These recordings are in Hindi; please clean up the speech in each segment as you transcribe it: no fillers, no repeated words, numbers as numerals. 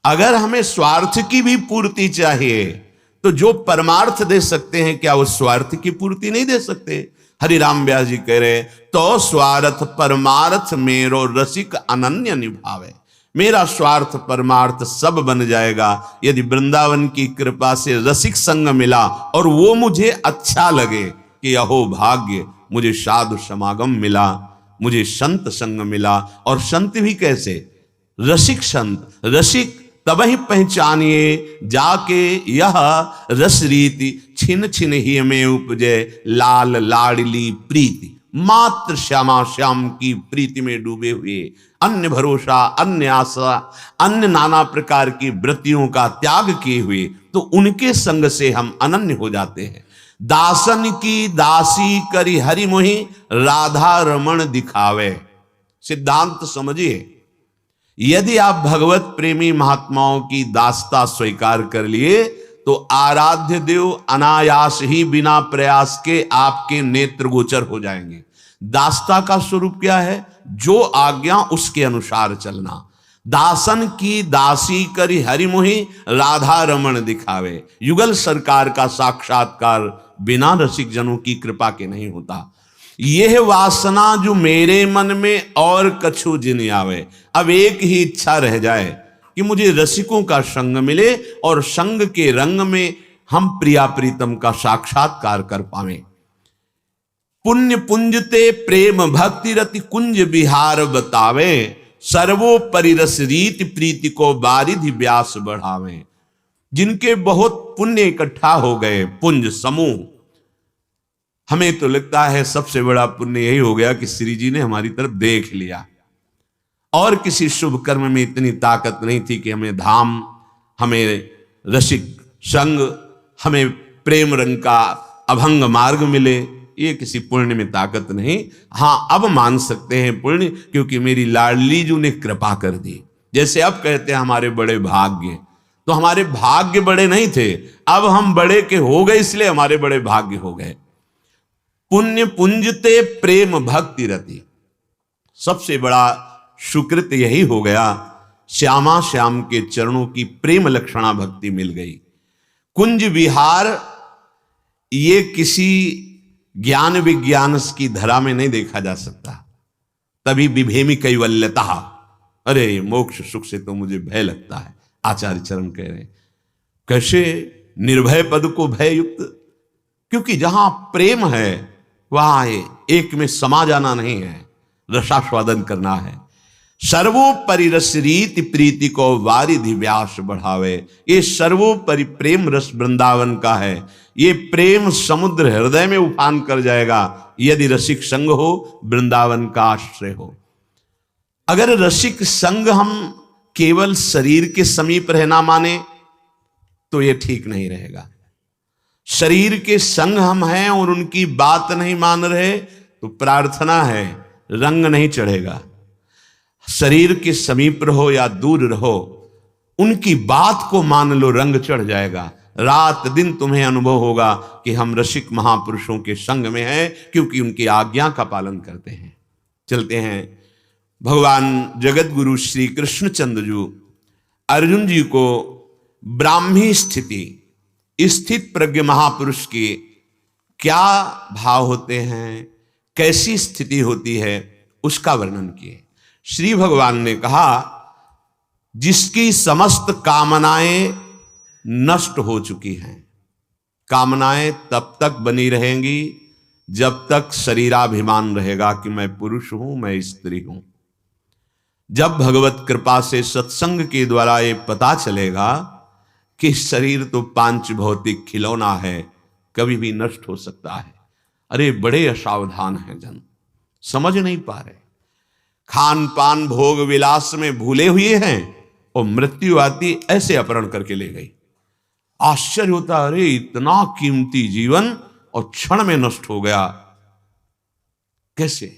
अगर हमें स्वार्थ की भी पूर्ति चाहिए तो जो परमार्थ दे सकते हैं, क्या वो स्वार्थ की पूर्ति नहीं दे सकते? हरिराम व्यास जी कह रहे, तो स्वार्थ परमार्थ मेरो रसिक अनन्य निभावे। मेरा स्वार्थ परमार्थ सब बन जाएगा यदि वृंदावन की कृपा से रसिक संग मिला और वो मुझे अच्छा लगे कि अहो भाग्य, मुझे साधु समागम मिला, मुझे संत संग मिला। और संत भी कैसे? रसिक संत। रसिक तब ही पहचानिए जाके यह रस रीति, छिन छिन ही में उपजे लाल लाडली प्रीति। मात्र श्यामा श्याम की प्रीति में डूबे हुए, अन्य भरोसा, अन्य आशा, अन्य नाना प्रकार की वृत्तियों का त्याग किए हुए, तो उनके संग से हम अनन्य हो जाते हैं। दासन की दासी करी हरि मोहि, राधा रमण दिखावे। सिद्धांत समझिए, यदि आप भगवत प्रेमी महात्माओं की दासता स्वीकार कर लिए तो आराध्य देव अनायास ही बिना प्रयास के आपके नेत्र गोचर हो जाएंगे। दासता का स्वरूप क्या है? जो आज्ञा उसके अनुसार चलना। दासन की दासी करी हरि मोहि, राधा रमण दिखावे। युगल सरकार का साक्षात्कार बिना रसिक जनों की कृपा के नहीं होता। यह वासना जो मेरे मन में और कछु जिन आवे। अब एक ही इच्छा रह जाए कि मुझे रसिकों का संग मिले और संग के रंग में हम प्रिया प्रीतम का साक्षात्कार कर पावे। पुण्य पुंजते प्रेम भक्ति रति कुंज बिहार बतावे, सर्वोपरि रस रीति प्रीति को बारिधि व्यास बढ़ावे। जिनके बहुत पुण्य इकट्ठा हो गए, पुंज समूह। हमें तो लगता है सबसे बड़ा पुण्य यही हो गया कि श्री जी ने हमारी तरफ देख लिया, और किसी शुभ कर्म में इतनी ताकत नहीं थी कि हमें धाम, हमें रसिक संग, हमें प्रेम रंग का अभंग मार्ग मिले। ये किसी पुण्य में ताकत नहीं। हाँ, अब मान सकते हैं पुण्य, क्योंकि मेरी लाडली जी ने कृपा कर दी। जैसे अब कहते हैं हमारे बड़े भाग्य, तो हमारे भाग्य बड़े नहीं थे, अब हम बड़े के हो गए इसलिए हमारे बड़े भाग्य हो गए। पुण्य पुंजते प्रेम भक्ति रति, सबसे बड़ा सुकृत यही हो गया, श्यामा श्याम के चरणों की प्रेम लक्षणा भक्ति मिल गई। कुंज विहार, ये किसी ज्ञान विज्ञान की धरा में नहीं देखा जा सकता। तभी विभेमी कैवल्यता, अरे मोक्ष सुख से तो मुझे भय लगता है। आचार्य चरण कह रहे, कैसे निर्भय पद को भय युक्त? क्योंकि जहां प्रेम है वहां एक में समा जाना नहीं है, रसास्वादन करना है। सर्वोपरि रस रीति प्रीति को वारिधि व्यास बढ़ावे। ये सर्वोपरि प्रेम रस वृंदावन का है। ये प्रेम समुद्र हृदय में उफान कर जाएगा यदि रसिक संग हो, वृंदावन का आश्रय हो। अगर रसिक संग हम केवल शरीर के समीप रहना माने तो ये ठीक नहीं रहेगा। शरीर के संग हम हैं और उनकी बात नहीं मान रहे तो प्रार्थना है, रंग नहीं चढ़ेगा। शरीर के समीप रहो या दूर रहो, उनकी बात को मान लो, रंग चढ़ जाएगा। रात दिन तुम्हें अनुभव होगा कि हम रसिक महापुरुषों के संग में हैं, क्योंकि उनकी आज्ञा का पालन करते हैं। चलते हैं, भगवान जगत गुरु श्री कृष्णचंद्र जी अर्जुन जी को ब्राह्मी स्थिति, स्थित प्रज्ञ महापुरुष के क्या भाव होते हैं, कैसी स्थिति होती है, उसका वर्णन किए। श्री भगवान ने कहा, जिसकी समस्त कामनाएं नष्ट हो चुकी हैं। कामनाएं तब तक बनी रहेंगी जब तक शरीराभिमान रहेगा कि मैं पुरुष हूं, मैं स्त्री हूं। जब भगवत कृपा से सत्संग के द्वारा ये पता चलेगा कि शरीर तो पांच भौतिक खिलौना है, कभी भी नष्ट हो सकता है। अरे बड़े असावधान हैं जन, समझ नहीं पा रहे। खान पान भोग विलास में भूले हुए हैं और मृत्यु आती ऐसे अपहरण करके ले गई। आश्चर्य होता, अरे इतना कीमती जीवन और क्षण में नष्ट हो गया। कैसे?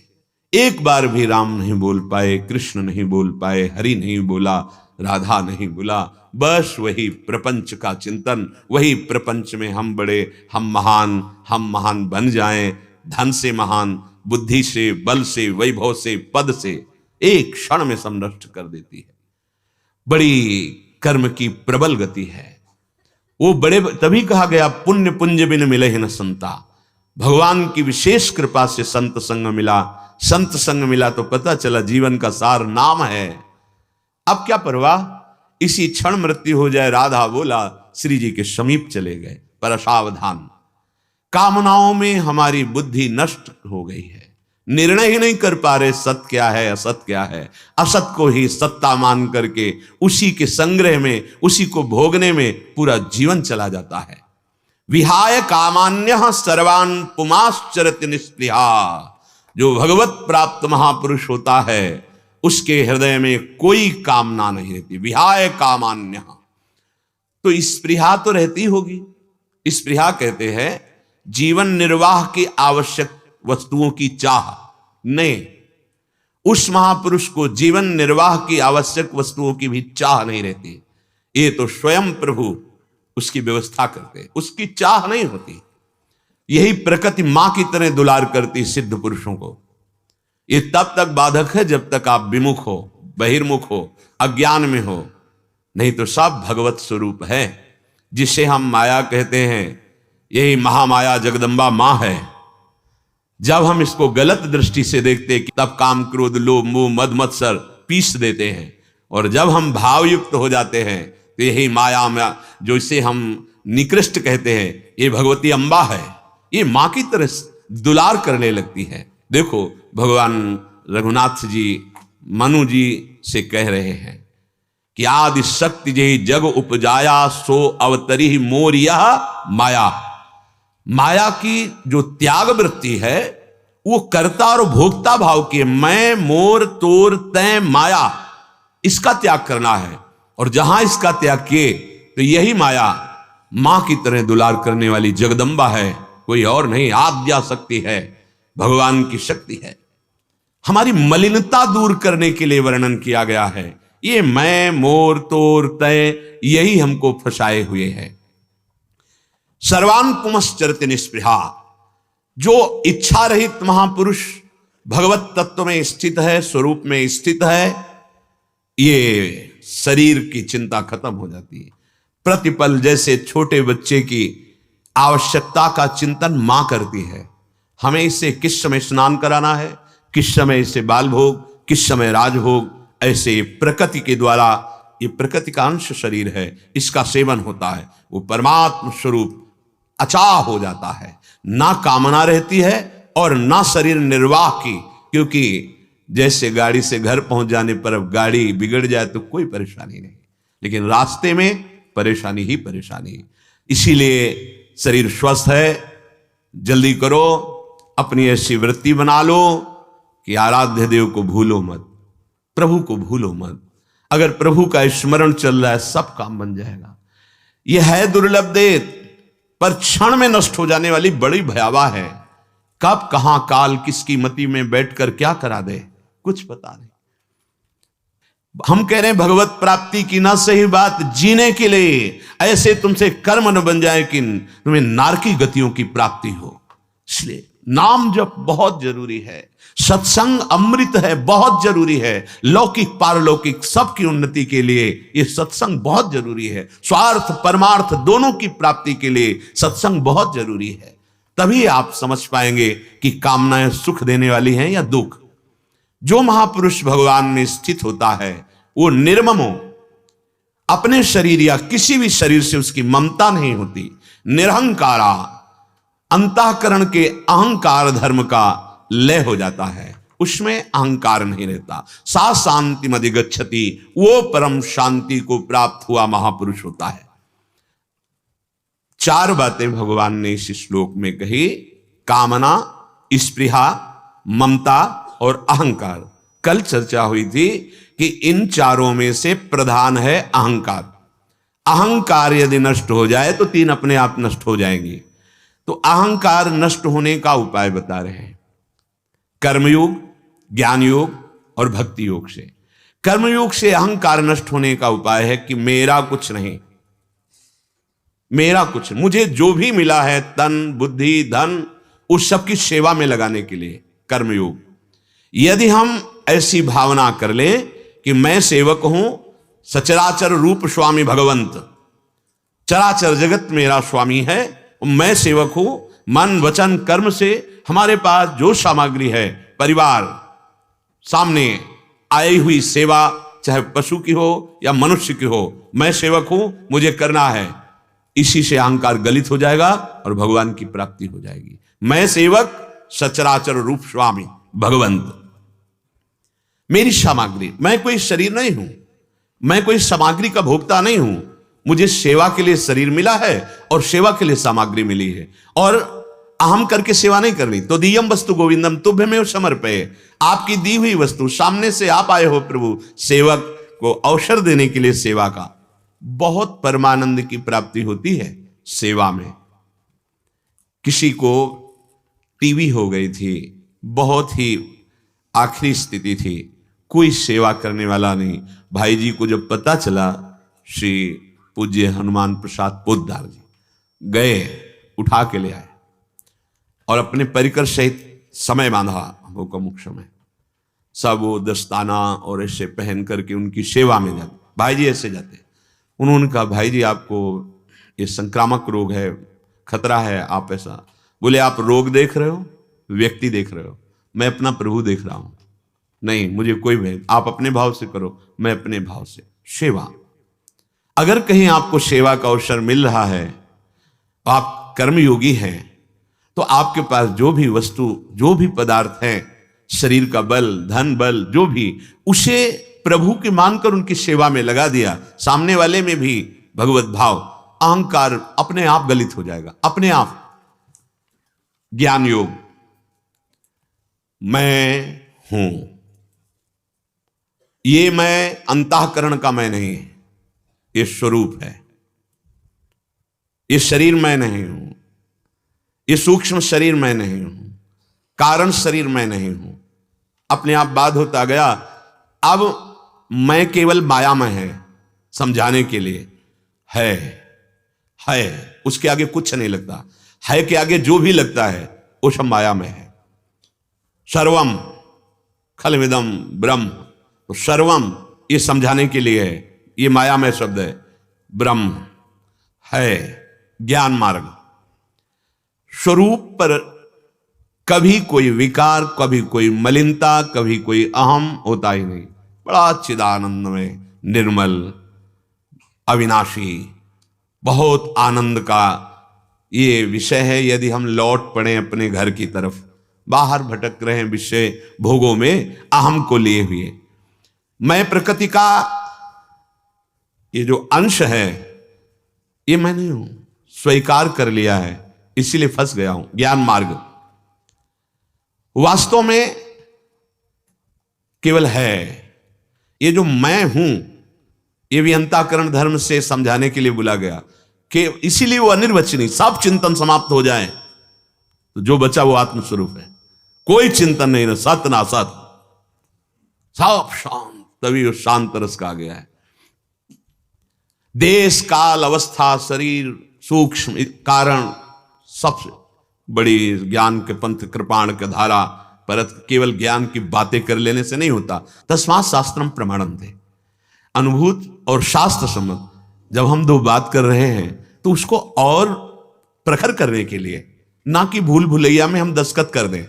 एक बार भी राम नहीं बोल पाए, कृष्ण नहीं बोल पाए, हरि नहीं बोला, राधा नहीं बोला, बस वही प्रपंच का चिंतन, वही प्रपंच में हम बड़े, हम महान बन जाएं, धन से महान, बुद्धि से, बल से, वैभव से, पद से, एक क्षण में सब नष्ट कर देती है। बड़ी कर्म की प्रबल गति है। वो बड़े, तभी कहा गया पुण्य पुंज बिन मिले ही न संता। भगवान की विशेष कृपा से संत संग मिला। संत संग मिला तो पता चला जीवन का सार नाम है। अब क्या परवाह, इसी क्षण मृत्यु हो जाए। राधा बोला, श्री जी के समीप चले गए। पर असावधान, कामनाओं में हमारी बुद्धि नष्ट हो गई है। निर्णय ही नहीं कर पा रहे सत्य क्या है असत क्या है। असत को ही सत्ता मान करके उसी के संग्रह में, उसी को भोगने में पूरा जीवन चला जाता है। विहाय कामान्यः सर्वान् पुमाश्चरति निस्पृहा। जो भगवत प्राप्त महापुरुष होता है उसके हृदय में कोई कामना नहीं रहती। विहाय कामान्यः, तो स्पृहा तो रहती होगी। स्पृहा कहते हैं जीवन निर्वाह की आवश्यक वस्तुओं की चाह नहीं। उस महापुरुष को जीवन निर्वाह की आवश्यक वस्तुओं की भी चाह नहीं रहती। ये तो स्वयं प्रभु उसकी व्यवस्था करते, उसकी चाह नहीं होती। यही प्रकृति मां की तरह दुलार करती सिद्ध पुरुषों को। ये तब तक बाधक है जब तक आप विमुख हो, बहिर्मुख हो, अज्ञान में हो। नहीं तो सब भगवत स्वरूप है। जिसे हम माया कहते हैं, यही महामाया जगदम्बा मां है। जब हम इसको गलत दृष्टि से देखते हैं तब काम क्रोध लोभ मोह मद मत्सर पीस देते हैं। और जब हम भावयुक्त हो जाते हैं तो यही माया में, जो इसे हम निकृष्ट कहते हैं, ये भगवती अम्बा है। ये मां की तरह दुलार करने लगती है। देखो भगवान रघुनाथ जी मनु जी से कह रहे हैं कि आदि शक्ति जही जग उपजाया सो अवतरी मोर यह माया। माया की जो त्याग वृत्ति है वो कर्ता और भोक्ता भाव की है। मैं मोर तोर तय माया, इसका त्याग करना है। और जहां इसका त्याग किए तो यही माया मां की तरह दुलार करने वाली जगदम्बा है, कोई और नहीं। आद्या शक्ति है, भगवान की शक्ति है। हमारी मलिनता दूर करने के लिए वर्णन किया गया है। ये मैं मोर तोर तय यही हमको फंसाए हुए है। सर्वान पुमश्चरति निस्पृहा, जो इच्छा रहित महापुरुष भगवत तत्व में स्थित है, स्वरूप में स्थित है, ये शरीर की चिंता खत्म हो जाती है। प्रतिपल जैसे छोटे बच्चे की आवश्यकता का चिंतन मां करती है। हमें इसे किस समय स्नान कराना है, किस समय इसे बाल भोग, किस समय राजभोग, ऐसे प्रकृति के द्वारा, ये प्रकृति का अंश शरीर है, इसका सेवन होता है। वो परमात्म स्वरूप अचाह हो जाता है। ना कामना रहती है और ना शरीर निर्वाह की। क्योंकि जैसे गाड़ी से घर पहुंच जाने पर अब गाड़ी बिगड़ जाए तो कोई परेशानी नहीं, लेकिन रास्ते में परेशानी ही परेशानी। इसीलिए शरीर स्वस्थ है, जल्दी करो, अपनी ऐसी वृत्ति बना लो कि आराध्य देव को भूलो मत, प्रभु को भूलो मत। अगर प्रभु का स्मरण चल रहा है सब काम बन जाएगा। यह है दुर्लभ देत, पर क्षण में नष्ट हो जाने वाली बड़ी भयावह है। कब कहां काल किसकी मति में बैठकर क्या करा दे कुछ पता नहीं। हम कह रहे हैं भगवत प्राप्ति की ना सही बात, जीने के लिए ऐसे तुमसे कर्म न बन जाए कि तुम्हें नारकी गतियों की प्राप्ति हो। इसलिए नाम जप बहुत जरूरी है, सत्संग अमृत है, बहुत जरूरी है। लौकिक पारलौकिक सबकी उन्नति के लिए यह सत्संग बहुत जरूरी है। स्वार्थ परमार्थ दोनों की प्राप्ति के लिए सत्संग बहुत जरूरी है। तभी आप समझ पाएंगे कि कामनाएं सुख देने वाली हैं या दुख। जो महापुरुष भगवान में स्थित होता है वो निर्ममो, अपने शरीर या किसी भी शरीर से उसकी ममता नहीं होती। निरहंकारा, अंतःकरण के अहंकार धर्म का लय हो जाता है, उसमें अहंकार नहीं रहता। सा शांति मधिगच्छति, वो परम शांति को प्राप्त हुआ महापुरुष होता है। चार बातें भगवान ने इस श्लोक में कही, कामना, स्पृहा, ममता और अहंकार। कल चर्चा हुई थी कि इन चारों में से प्रधान है अहंकार। अहंकार यदि नष्ट हो जाए तो तीन अपने आप नष्ट हो जाएंगी। तो अहंकार नष्ट होने का उपाय बता रहे हैं कर्मयोग, ज्ञान योग और भक्ति योग से। कर्मयोग से अहंकार नष्ट होने का उपाय है कि मेरा कुछ नहीं, मेरा कुछ, मुझे जो भी मिला है तन बुद्धि धन उस सब की सेवा में लगाने के लिए कर्मयोग। यदि हम ऐसी भावना कर लें कि मैं सेवक हूं, सचराचर रूप स्वामी भगवंत, चराचर जगत मेरा स्वामी है, मैं सेवक हूं। मन वचन कर्म से हमारे पास जो सामग्री है, परिवार सामने आई हुई सेवा, चाहे पशु की हो या मनुष्य की हो, मैं सेवक हूं, मुझे करना है। इसी से अहंकार गलित हो जाएगा और भगवान की प्राप्ति हो जाएगी। मैं सेवक, सचराचर रूप स्वामी भगवंत। मेरी सामग्री, मैं कोई शरीर नहीं हूं, मैं कोई सामग्री का भोक्ता नहीं हूं। मुझे सेवा के लिए शरीर मिला है और सेवा के लिए सामग्री मिली है, और अहम करके सेवा नहीं करनी। तो दियम वस्तु गोविंदम तुभ्यमेव समर्पये, आपकी दी हुई वस्तु, सामने से आप आए हो प्रभु, सेवक को अवसर देने के लिए सेवा का। बहुत परमानंद की प्राप्ति होती है सेवा में। किसी को टीबी हो गई थी, बहुत ही आखिरी स्थिति थी, कोई सेवा करने वाला नहीं। भाई जी को जब पता चला, श्री पूज्य हनुमान प्रसाद पोद्दार जी गए, उठा के ले आए और अपने परिकर सहित समय बांधा, हमको मुख समय, सब वो दस्ताना और ऐसे पहन करके उनकी सेवा में जाते। भाई जी ऐसे जाते। उन्होंने कहा, भाई जी आपको ये संक्रामक रोग है, खतरा है, आप ऐसा। बोले, आप रोग देख रहे हो, व्यक्ति देख रहे हो, मैं अपना प्रभु देख रहा हूं। नहीं, मुझे कोई भेद, आप अपने भाव से करो, मैं अपने भाव से। सेवा, अगर कहीं आपको सेवा का अवसर मिल रहा है, आप कर्मयोगी हैं, तो आपके पास जो भी वस्तु, जो भी पदार्थ है, शरीर का बल, धन बल, जो भी, उसे प्रभु के मानकर उनकी सेवा में लगा दिया। सामने वाले में भी भगवत भाव, अहंकार अपने आप गलित हो जाएगा, अपने आप। ज्ञान योग, मैं हूं, ये मैं अंतःकरण का मैं नहीं, ये स्वरूप है। ये शरीर मैं नहीं हूं, ये सूक्ष्म शरीर मैं नहीं हूं, कारण शरीर मैं नहीं हूं। अपने आप बाध होता गया। अब मैं केवल माया में है, समझाने के लिए है, उसके आगे कुछ नहीं लगता। है के आगे जो भी लगता है वो सब माया में है। सर्वम खलविदम ब्रह्म, तो सर्वम ये समझाने के लिए है, ये माया में शब्द है। ब्रह्म है ज्ञान मार्ग। स्वरूप पर कभी कोई विकार, कभी कोई मलिनता, कभी कोई अहम होता ही नहीं। बड़ा चिदानंद में, निर्मल, अविनाशी, बहुत आनंद का ये विषय है। यदि हम लौट पड़े अपने घर की तरफ, बाहर भटक रहे हैं विषय भोगों में, अहम को लिए हुए, मैं प्रकृति का ये जो अंश है, ये मैं नहीं हूं, स्वीकार कर लिया है, इसीलिए फंस गया हूं। ज्ञान मार्ग वास्तव में केवल है। ये जो मैं हूं, ये भी अंतःकरण धर्म से समझाने के लिए बोला गया कि इसीलिए वो अनिर्वचनीय, सब चिंतन समाप्त हो जाए तो जो बचा वो आत्मस्वरूप है। कोई चिंतन नहीं, ना सत ना असत, सब शांत। तभी वो शांत रस का आ गया है। देश काल अवस्था शरीर सूक्ष्म कारण सबसे बड़ी ज्ञान के पंथ कृपाण के धारा, परत केवल ज्ञान की बातें कर लेने से नहीं होता। तस्मात् शास्त्रम प्रमाणम थे, अनुभूत और शास्त्र सम्मत। जब हम दो बात कर रहे हैं तो उसको और प्रखर करने के लिए, ना कि भूल भुलैया में हम दस्तखत कर दें।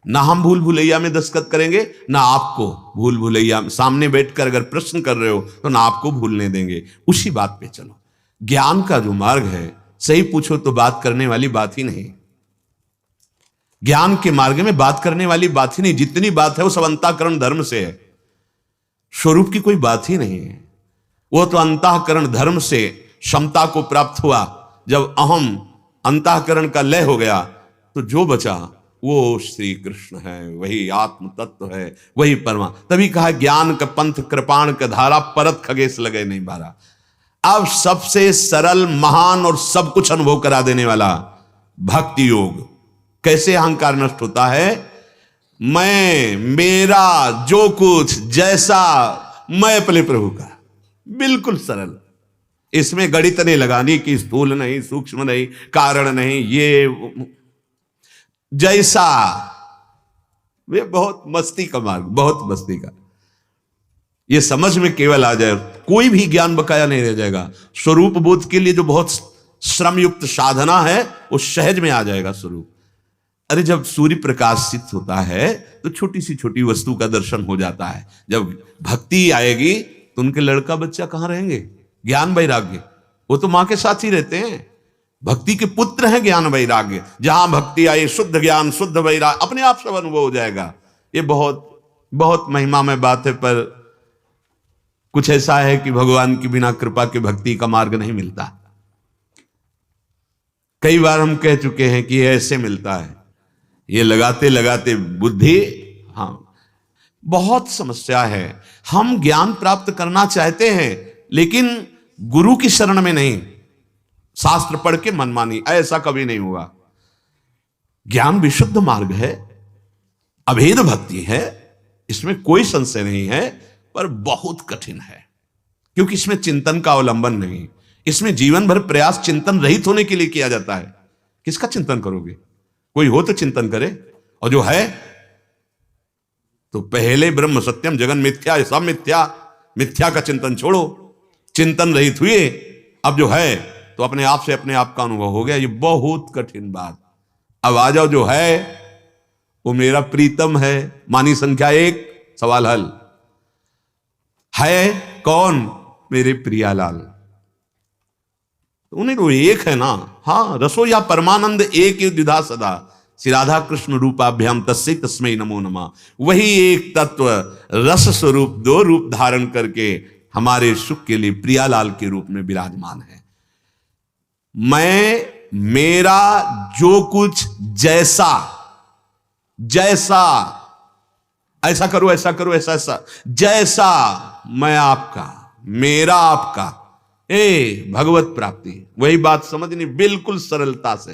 ना हम भूल भुलैया में दस्तखत करेंगे, ना आपको भूल भुलैया में। सामने बैठकर अगर प्रश्न कर रहे हो तो ना आपको भूलने देंगे। उसी बात पे चलो। ज्ञान का जो मार्ग है, सही पूछो तो बात करने वाली बात ही नहीं। ज्ञान के मार्ग में बात करने वाली बात ही नहीं। जितनी बात है वो सब अंतःकरण धर्म से है, स्वरूप की कोई बात ही नहीं है। वो तो अंतःकरण धर्म से क्षमता को प्राप्त हुआ। जब अहम अंतःकरण का लय हो गया तो जो बचा वो श्री कृष्ण है, वही आत्म तत्व है, वही परमा। तभी कहा ज्ञान का पंथ कृपाण का धारा, परत खगेश लगे नहीं बारा। अब सबसे सरल, महान और सब कुछ अनुभव करा देने वाला भक्ति योग। कैसे अहंकार नष्ट होता है? मैं, मेरा, जो कुछ, जैसा, मैं अपने प्रभु का। बिल्कुल सरल। इसमें गणित नहीं लगानी कि स्थूल नहीं, सूक्ष्म नहीं, कारण नहीं, ये जैसा। वे बहुत मस्ती का मार्ग, बहुत मस्ती का। ये समझ में केवल आ जाए, कोई भी ज्ञान बकाया नहीं रह जाएगा। स्वरूप बोध के लिए जो बहुत श्रम युक्त साधना है वो सहज में आ जाएगा स्वरूप। अरे जब सूर्य प्रकाशित होता है तो छोटी सी छोटी वस्तु का दर्शन हो जाता है। जब भक्ति आएगी तो उनके लड़का बच्चा कहां रहेंगे? ज्ञान वैराग्य, वो तो मां के साथ ही रहते हैं। भक्ति के पुत्र हैं ज्ञान वैराग्य। जहां भक्ति आई शुद्ध ज्ञान शुद्ध वैराग्य, अपने आप सब अनुभव हो जाएगा। ये बहुत बहुत महिमा में बात है, पर कुछ ऐसा है कि भगवान की बिना कृपा के भक्ति का मार्ग नहीं मिलता। कई बार हम कह चुके हैं कि ये ऐसे मिलता है, ये लगाते लगाते बुद्धि, हाँ बहुत समस्या है। हम ज्ञान प्राप्त करना चाहते हैं लेकिन गुरु की शरण में नहीं, शास्त्र पढ़ के मनमानी, ऐसा कभी नहीं हुआ। ज्ञान विशुद्ध मार्ग है, अभेद भक्ति है, इसमें कोई संशय नहीं है, पर बहुत कठिन है क्योंकि इसमें चिंतन का अवलंबन नहीं। इसमें जीवन भर प्रयास चिंतन रहित होने के लिए किया जाता है। किसका चिंतन करोगे? कोई हो तो चिंतन करे, और जो है तो पहले ब्रह्म सत्यम जगन मिथ्या, सब मिथ्या, मिथ्या का चिंतन छोड़ो, चिंतन रहित हुए। अब जो है तो अपने आप से अपने आप का अनुभव हो गया। ये बहुत कठिन बात। अब आ जाओ, जो है वो मेरा प्रीतम है। मानी संख्या 1, सवाल हल है। कौन? मेरे प्रियालाल। उन्हें तो एक है ना। हाँ, रसो या परमानंद एक द्विधा सदा, श्री राधा कृष्ण रूपाभ्याम तस्मै तस्मै नमो नमः। वही एक तत्व रस स्वरूप 2 रूप धारण करके हमारे सुख के लिए प्रियालाल के रूप में विराजमान है। मैं, मेरा, जो कुछ, जैसा जैसा, ऐसा करो ऐसा करो ऐसा ऐसा, जैसा मैं आपका, मेरा आपका, भगवत प्राप्ति। वही बात समझनी बिल्कुल सरलता से।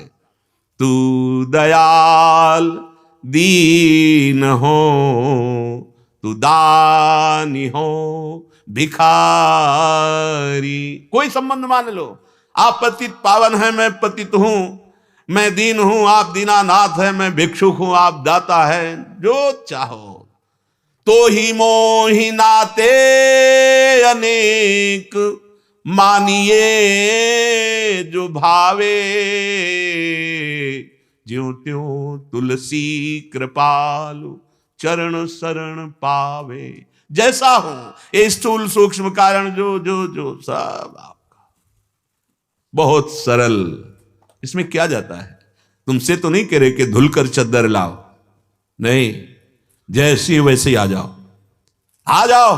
तू दयाल दीन हो, तू दानी हो भिखारी, कोई संबंध मान लो। आप पतित पावन है, मैं पतित हूं, मैं दीन हूं, आप दीनानाथ है, मैं भिक्षुक हूं, आप दाता है, जो चाहो। तो ही मोहि नाते अनेक, मानिए जो भावे, ज्यों त्यों तुलसी कृपालु चरण शरण पावे। जैसा हो, ये स्थूल सूक्ष्म कारण जो जो जो सब आपका। बहुत सरल। इसमें क्या जाता है? तुमसे तो नहीं कह रहे कि धुलकर चद्दर लाओ, नहीं, जैसी वैसे ही आ जाओ, आ जाओ।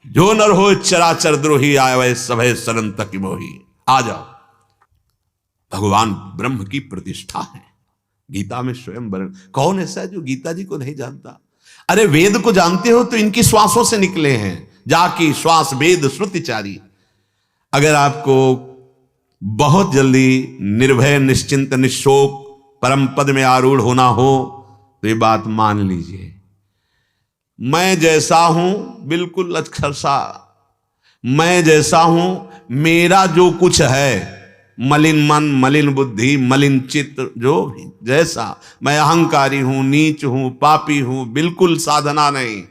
जो नर हो चराचर द्रोही, आए वै सभय शरण तक मोही, आ जाओ। भगवान ब्रह्म की प्रतिष्ठा है। गीता में स्वयं वर्ण। कौन ऐसा है जो गीता जी को नहीं जानता? अरे वेद को जानते हो तो इनकी श्वासों से निकले हैं। जाकी श्वास वेद श्रुतिचारी। अगर आपको बहुत जल्दी निर्भय निश्चिंत निशोक परम पद में आरूढ़ होना हो तो ये बात मान लीजिए। मैं जैसा हूं, बिल्कुल अक्षरशा मैं जैसा हूं, मेरा जो कुछ है, मलिन मन, मलिन बुद्धि, मलिन चित्त, जो भी जैसा, मैं अहंकारी हूं, नीच हूं, पापी हूं, बिल्कुल साधना नहीं।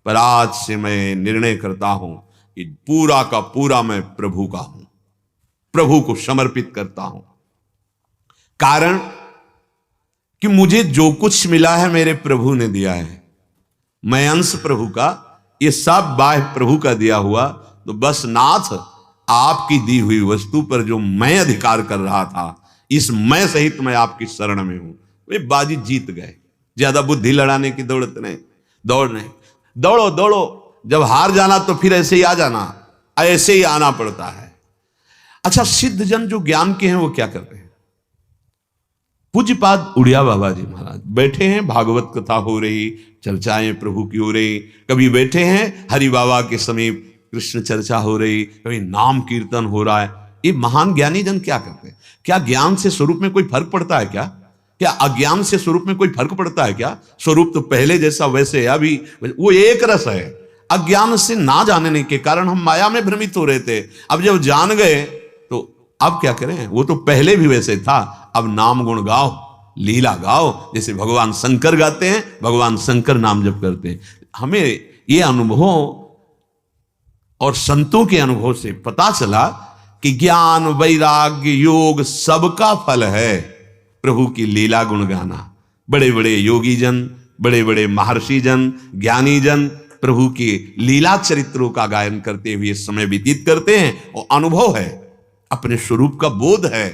पर आज से मैं निर्णय करता हूं कि पूरा का पूरा मैं प्रभु का हूं, प्रभु को समर्पित करता हूं। कारण कि मुझे जो कुछ मिला है मेरे प्रभु ने दिया है। मैं अंश प्रभु का, ये सब बाह्य प्रभु का दिया हुआ। तो बस नाथ, आपकी दी हुई वस्तु पर जो मैं अधिकार कर रहा था, इस मैं सहित मैं आपकी शरण में हूं। वे बाजी जीत गए। ज्यादा बुद्धि लड़ाने की दौड़ नहीं, दौड़ो दौड़ो। जब हार जाना तो फिर ऐसे ही आ जाना, ऐसे ही आना पड़ता है। अच्छा, सिद्ध जन जो ज्ञान के हैं वो क्या करते हैं? पूज्यपाद उड़िया बाबा जी महाराज बैठे हैं, भागवत कथा हो रही, चर्चाएं प्रभु की हो रही। कभी बैठे हैं हरि बाबा के समीप, कृष्ण चर्चा हो रही, कभी नाम कीर्तन हो रहा है। ये महान ज्ञानी जन क्या करते हैं? क्या ज्ञान से स्वरूप में कोई फर्क पड़ता है क्या? क्या अज्ञान से स्वरूप में कोई फर्क पड़ता है क्या? स्वरूप तो पहले जैसा वैसे अभी वो एक रस है। अज्ञान से ना जानने के कारण हम माया में भ्रमित हो रहे थे। अब जब जान गए तो अब क्या करें? वो तो पहले भी वैसे था। अब नाम गुण गाओ, लीला गाओ, जैसे भगवान शंकर गाते हैं, भगवान शंकर नाम जप करते हैं। हमें ये अनुभव और संतों के अनुभव से पता चला कि ज्ञान वैराग्य योग सबका फल है प्रभु की लीला गुण गाना। बड़े बड़े योगी जन, बड़े बड़े महर्षि जन, ज्ञानी जन प्रभु की लीला चरित्रों का गायन करते हुए समय व्यतीत करते हैं और अनुभव है, अपने स्वरूप का बोध है।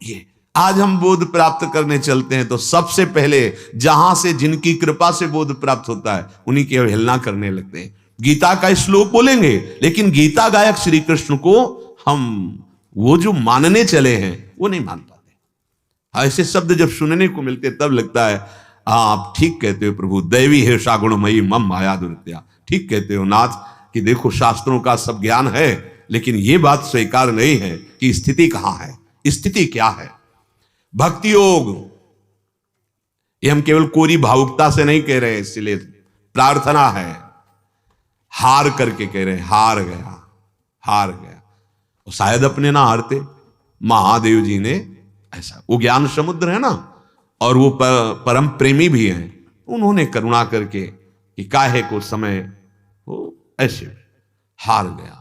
ये आज हम बोध प्राप्त करने चलते हैं तो सबसे पहले जहां से जिनकी कृपा से बोध प्राप्त होता है उन्हीं की अवहेलना करने लगते हैं। गीता का श्लोक बोलेंगे लेकिन गीता गायक श्री कृष्ण को हम वो जो मानने चले हैं वो नहीं मान पाते। ऐसे शब्द जब सुनने को मिलते तब लगता है आप ठीक कहते हो प्रभु, दैवी है सागुणमयी मम माया दुर्त्या। ठीक कहते हो नाथ कि देखो शास्त्रों का सब ज्ञान है लेकिन ये बात स्वीकार नहीं है कि स्थिति कहां है, स्थिति क्या है। भक्ति योग ये हम केवल कोरी भावुकता से नहीं कह रहे, इसलिए प्रार्थना है, हार करके कह रहे हैं हार गया, हार गया। और शायद अपने ना हारते, महादेव जी ने ऐसा, वो ज्ञान समुद्र है ना और वो परम प्रेमी भी हैं, उन्होंने करुणा करके कि काहे को समय वो ऐसे हार गया।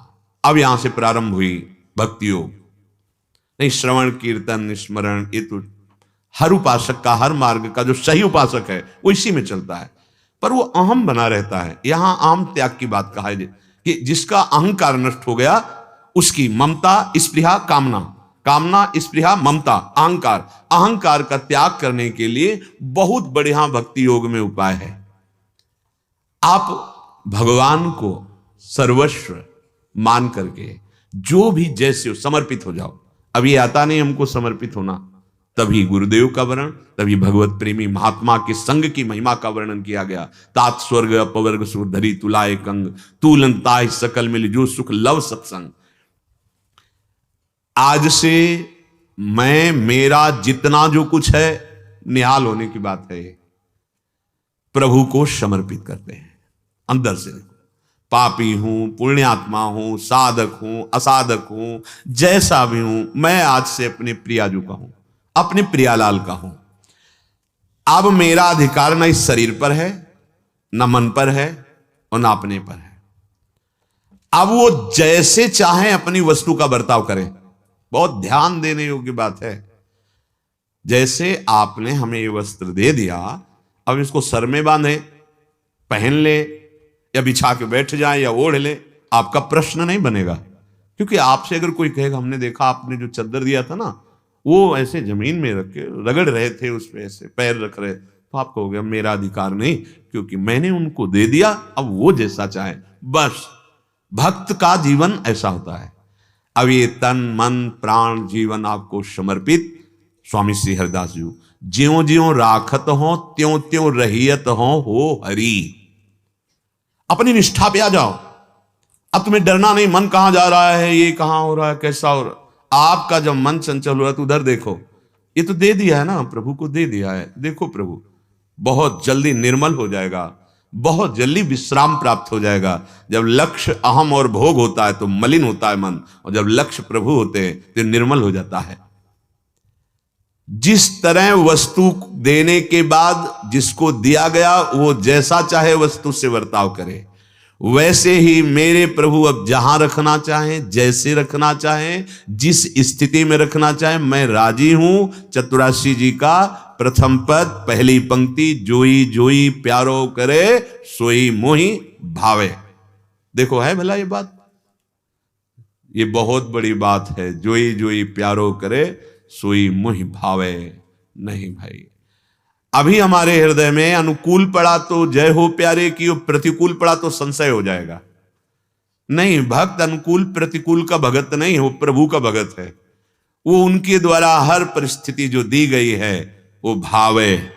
अब यहां से प्रारंभ हुई भक्ति योग। नहीं, श्रवण कीर्तन स्मरण ये तो हर उपासक का, हर मार्ग का जो सही उपासक है वो इसी में चलता है, पर वो अहम बना रहता है। यहां आम त्याग की बात कहा है कि जिसका अहंकार नष्ट हो गया उसकी ममता स्पृहा कामना, कामना स्पृहा ममता अहंकार, अहंकार का त्याग करने के लिए बहुत बढ़िया भक्ति योग में उपाय है। आप भगवान को सर्वस्व मान करके जो भी जैसे समर्पित हो जाओ। अभी आता नहीं हमको समर्पित होना, तभी गुरुदेव का वर्णन, तभी भगवत प्रेमी महात्मा के संग की महिमा का वर्णन किया गया। तात स्वर्ग अपवर्ग सुधरी तुलाए कंग, तूलन ताहि सकल मिल जो सुख लव सत्संग। आज से मैं मेरा जितना जो कुछ है निहाल होने की बात है, प्रभु को समर्पित करते हैं अंदर से। पापी हूं, पुण्यात्मा हूं, साधक हूं, असाधक हूं, जैसा भी हूं, मैं आज से अपने प्रियाजू का हूं, अपने प्रियालाल का हूं। अब मेरा अधिकार न इस शरीर पर है, न मन पर है और न अपने पर है। अब वो जैसे चाहें अपनी वस्तु का बर्ताव करें। बहुत ध्यान देने योग्य बात है। जैसे आपने हमें ये वस्त्र दे दिया, अब इसको सर में बांधे, पहन ले या बिछा के बैठ जाए या ओढ़ ले, आपका प्रश्न नहीं बनेगा। क्योंकि आपसे अगर कोई कहेगा हमने देखा आपने जो चादर दिया था ना वो ऐसे जमीन में रख के रगड़ रहे थे, उस पे ऐसे पैर रख रहे, तो आप कहोगे मेरा अधिकार नहीं, क्योंकि मैंने उनको दे दिया, अब वो जैसा चाहे। बस भक्त का जीवन ऐसा होता है। अब ये तन मन प्राण जीवन आपको समर्पित, स्वामी श्री हरिदास जी ज्यों ज्यों राखत हो त्यों त्यों रहियत हो हरि। अपनी निष्ठा पे आ जाओ। अब तुम्हें डरना नहीं मन कहां जा रहा है, ये कहां हो रहा है, कैसा हो रहा है। आपका जब मन चंचल हो रहा है तो उधर देखो, ये तो दे दिया है ना, प्रभु को दे दिया है, देखो प्रभु बहुत जल्दी निर्मल हो जाएगा, बहुत जल्दी विश्राम प्राप्त हो जाएगा। जब लक्ष्य अहम और भोग होता है तो मलिन होता है मन, और जब लक्ष्य प्रभु होते हैं तो निर्मल हो जाता है। जिस तरह वस्तु देने के बाद जिसको दिया गया वो जैसा चाहे वस्तु से बर्ताव करे, वैसे ही मेरे प्रभु अब जहां रखना चाहें, जैसे रखना चाहें, जिस स्थिति में रखना चाहें, मैं राजी हूं। चतुराशी जी का प्रथम पद पहली पंक्ति, जोई जोई प्यारो करे सोई मोहि भावे। देखो है भला ये बात, ये बहुत बड़ी बात है। जोई जोई प्यारो करे सोई मोहि भावे। नहीं भाई, अभी हमारे हृदय में अनुकूल पड़ा तो जय हो प्यारे की, प्रतिकूल पड़ा तो संशय हो जाएगा। नहीं, भक्त अनुकूल प्रतिकूल का भगत नहीं है, वो प्रभु का भगत है। वो उनके द्वारा हर परिस्थिति जो दी गई है वो भावे।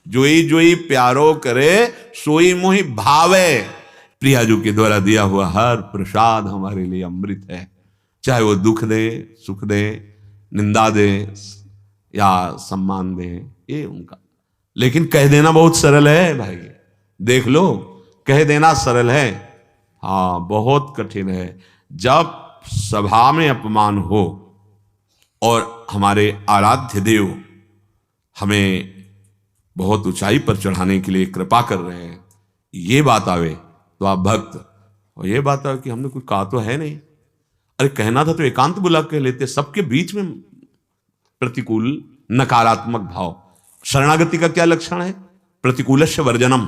जोई जोई प्यारो करे सोई मोहि भावे। प्रियाजू के द्वारा दिया हुआ हर प्रसाद हमारे लिए अमृत है। चाहे वो दुख दे, सुख दे, निंदा दे या सम्मान दे, ये उनका। लेकिन कह देना बहुत सरल है भाई, देख लो, कह देना सरल है, हाँ बहुत कठिन है। जब सभा में अपमान हो और हमारे आराध्य देव हमें बहुत ऊंचाई पर चढ़ाने के लिए कृपा कर रहे हैं, ये बात आवे तो आप भक्त और ये बात है कि हमने कुछ कहा तो है नहीं, अरे कहना था तो एकांत बुला के लेते। सबके बीच में प्रतिकूल नकारात्मक भाव। शरणागति का क्या लक्षण है? प्रतिकूलस्य वर्जनम,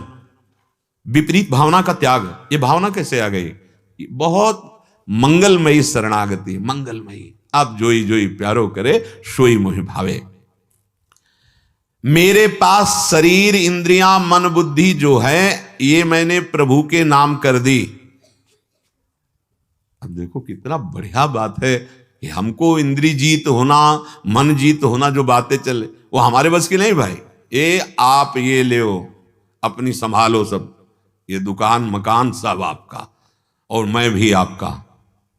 विपरीत भावना का त्याग। ये भावना कैसे आ गई? बहुत मंगलमयी शरणागति, मंगलमयी। आप जोई जोई प्यारो करे सोई मोहि भावे। मेरे पास शरीर, इंद्रियां, मन, बुद्धि जो है ये मैंने प्रभु के नाम कर दी। अब देखो कितना बढ़िया बात है कि हमको इंद्री जीत होना, मन जीत होना, जो बातें चले वो हमारे बस की नहीं भाई। ये आप ये ले अपनी संभालो सब, ये दुकान मकान सब आपका और मैं भी आपका।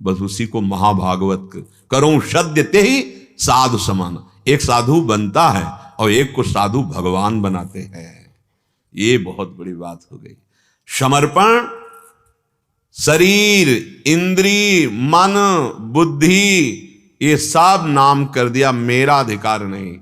बस उसी को महाभागवत करो सद्य ते ही साधु समान। एक साधु बनता है और एक को साधु भगवान बनाते हैं। ये बहुत बड़ी बात हो गई। समर्पण, शरीर, इंद्री, मन, बुद्धि, ये सब नाम कर दिया, मेरा अधिकार नहीं।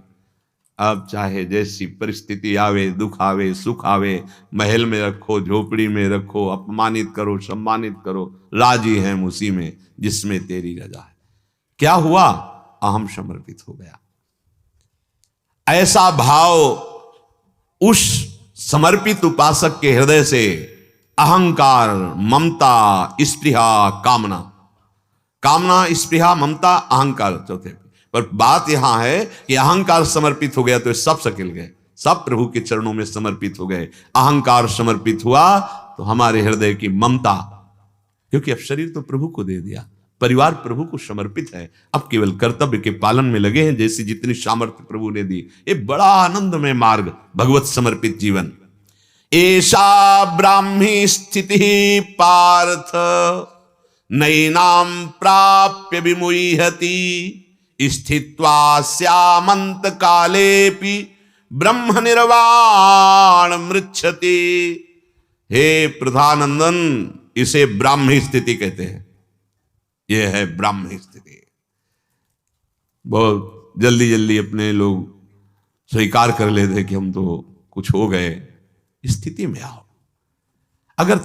अब चाहे जैसी परिस्थिति आवे, दुख आवे, सुख आवे, महल में रखो, झोपड़ी में रखो, अपमानित करो, सम्मानित करो, राजी हैं उसी में जिसमें तेरी रजा है। क्या हुआ? अहम समर्पित हो गया। ऐसा भाव उस समर्पित उपासक के हृदय से अहंकार, ममता, स्पृहा, कामना, स्पृहा, ममता, अहंकार चौथे। पर बात यहां है कि अहंकार समर्पित हो गया तो सब सकिल गए, सब प्रभु के चरणों में समर्पित हो गए। अहंकार समर्पित हुआ तो हमारे हृदय की ममता, क्योंकि अब शरीर तो प्रभु को दे दिया, परिवार प्रभु को समर्पित है, अब केवल कर्तव्य के पालन में लगे हैं, जैसी जितनी सामर्थ्य प्रभु ने दी। ये बड़ा आनंदमय मार्ग, भगवत समर्पित जीवन। ऐसा ब्राह्मी स्थिति पार्थ नैनाम प्राप्य विमुह्यति स्थित्वा स्यामंत कालेपि ब्रह्म निर्वाण मृच्छति। हे प्रधानंदन, इसे ब्राह्मी स्थिति कहते हैं। यह है ब्राह्मी स्थिति। बहुत जल्दी जल्दी अपने लोग स्वीकार कर लेते कि हम तो कुछ हो गए। स्थिति में आओ। अगर